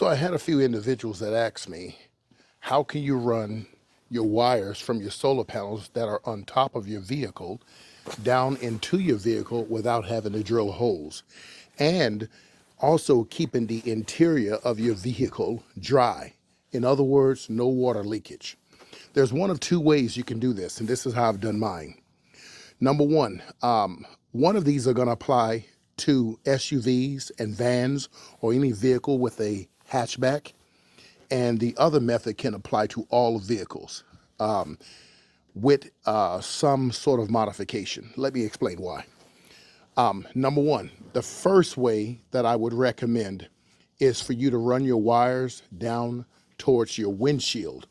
So I had a few individuals that asked me, how can you run your wires from your solar panels that are on top of your vehicle down into your vehicle without having to drill holes? And also keeping the interior of your vehicle dry. In other words, no water leakage. There's one of two ways you can do this, and this is how I've done mine. Number one of these are going to apply to SUVs and vans or any vehicle with a hatchback, and the other method can apply to all vehicles with some sort of modification. Let me explain why. Number one, the first way that I would recommend is for you to run your wires down towards your windshield.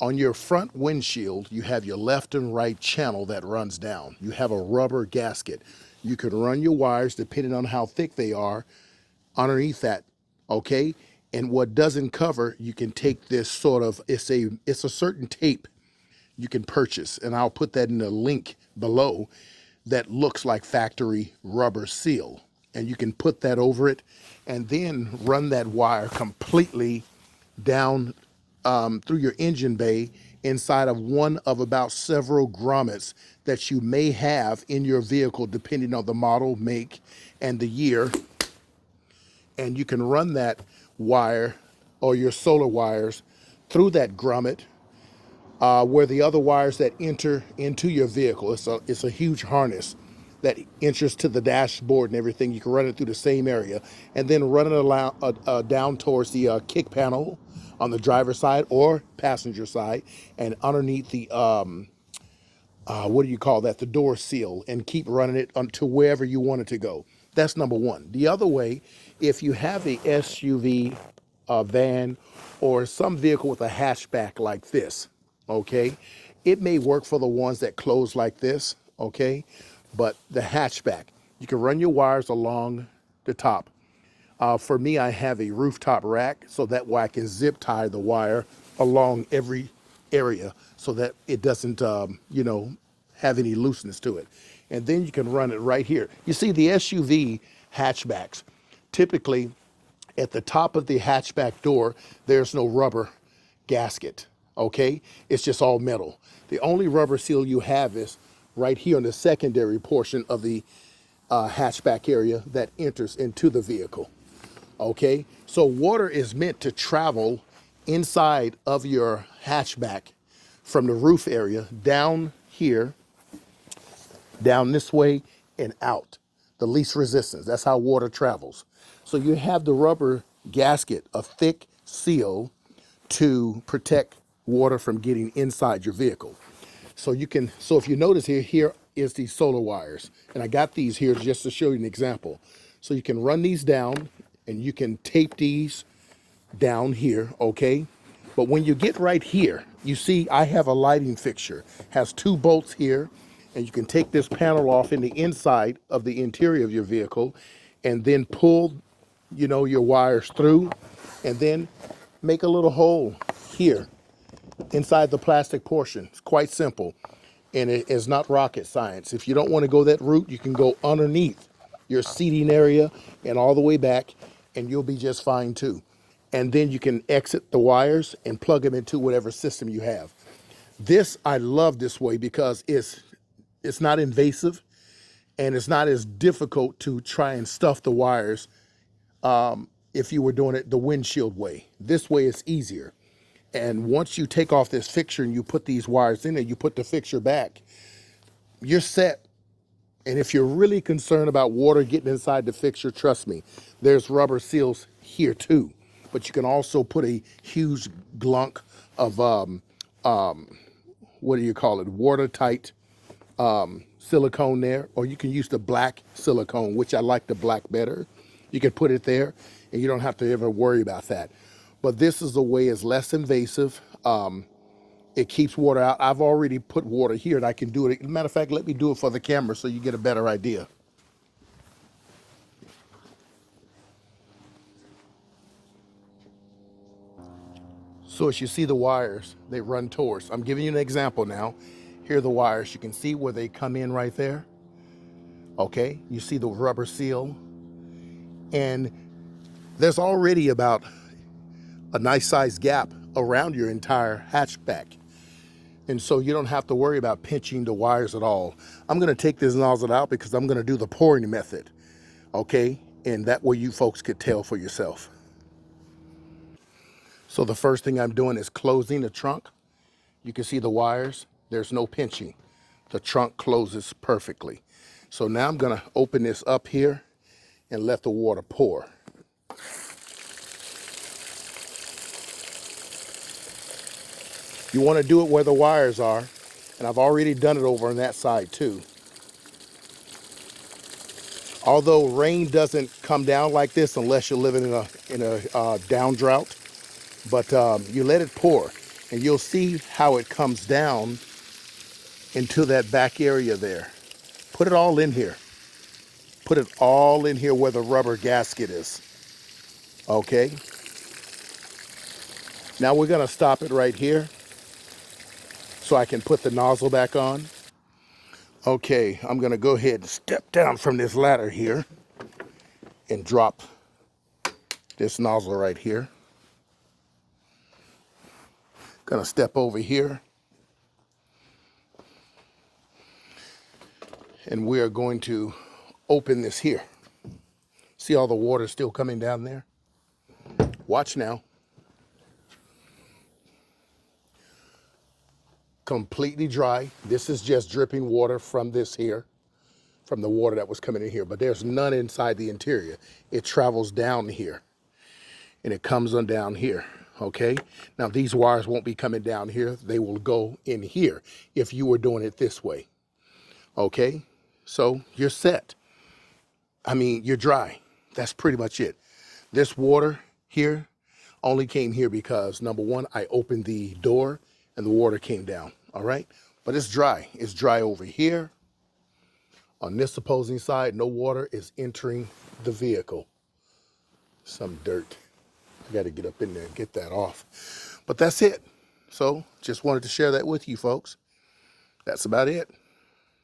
On your front windshield, you have your left and right channel that runs down. You have a rubber gasket. You can run your wires, depending on how thick they are, underneath that, okay? And what doesn't cover, you can take this sort of, it's a certain tape you can purchase, and I'll put that in the link below, that looks like factory rubber seal. And you can put that over it and then run that wire completely down through your engine bay inside of one of about several grommets that you may have in your vehicle, depending on the model, make, and the year. And you can run that wire or your solar wires through that grommet where the other wires that enter into your vehicle. It's a huge harness that enters to the dashboard and everything. You can run it through the same area and then run it down towards the kick panel on the driver's side or passenger side, and underneath the what do you call that, the door seal, and keep running it to wherever you want it to go. That's number one. The other way, if you have a SUV, van, or some vehicle with a hatchback like this, okay, it may work for the ones that close like this, okay, but the hatchback, you can run your wires along the top. For me, I have a rooftop rack, so that way I can zip tie the wire along every area so that it doesn't, have any looseness to it. And then you can run it right here. You see, the SUV hatchbacks, typically at the top of the hatchback door, there's no rubber gasket, okay? It's just all metal. The only rubber seal you have is right here on the secondary portion of the hatchback area that enters into the vehicle. Okay, so water is meant to travel inside of your hatchback from the roof area down here, down this way, and out. The least resistance. That's how water travels. So you have the rubber gasket, a thick seal to protect water from getting inside your vehicle. So if you notice here is the solar wires. And I got these here just to show you an example. So you can run these down and you can tape these down here, okay? But when you get right here, you see I have a lighting fixture. Has two bolts here, and you can take this panel off in the inside of the interior of your vehicle and then pull, your wires through, and then make a little hole here inside the plastic portion. It's quite simple, and it is not rocket science. If you don't want to go that route, you can go underneath your seating area and all the way back, and you'll be just fine too. And then you can exit the wires and plug them into whatever system you have. This, I love this way because it's not invasive, and it's not as difficult to try and stuff the wires if you were doing it the windshield way. This way it's easier. And once you take off this fixture and you put these wires in there, you put the fixture back, you're set. And if you're really concerned about water getting inside the fixture, trust me, there's rubber seals here too. But you can also put a huge glunk of, what do you call it, watertight silicone there, or you can use the black silicone, which I like the black better. You can put it there and you don't have to ever worry about that. But this is the way it's less invasive. It keeps water out. I've already put water here and I can do it. As a matter of fact, let me do it for the camera so you get a better idea. So as you see the wires, they run towards. I'm giving you an example now. Here are the wires. You can see where they come in right there. Okay, you see the rubber seal. And there's already about a nice sized gap around your entire hatchback. And so you don't have to worry about pinching the wires at all. I'm gonna take this nozzle out because I'm gonna do the pouring method, okay? And that way you folks could tell for yourself. So the first thing I'm doing is closing the trunk. You can see the wires, there's no pinching. The trunk closes perfectly. So now I'm gonna open this up here and let the water pour. You wanna do it where the wires are, and I've already done it over on that side too. Although rain doesn't come down like this unless you're living in a down drought, but you let it pour and you'll see how it comes down into that back area there. Put it all in here. Put it all in here where the rubber gasket is. Okay. Now we're gonna stop it right here so I can put the nozzle back on. Okay, I'm gonna go ahead and step down from this ladder here and drop this nozzle right here. Gonna step over here. And we are going to open this here. See all the water still coming down there? Watch now. Completely dry. This is just dripping water from this here, from the water that was coming in here, but there's none inside the interior. It travels down here and it comes on down here, okay? Now these wires won't be coming down here. They will go in here if you were doing it this way, okay? So you're set. I mean, you're dry. That's pretty much it. This water here only came here because, number one, I opened the door and the water came down, all right? But it's dry. It's dry over here. On this opposing side, no water is entering the vehicle. Some dirt. I got to get up in there and get that off. But that's it. So just wanted to share that with you folks. That's about it.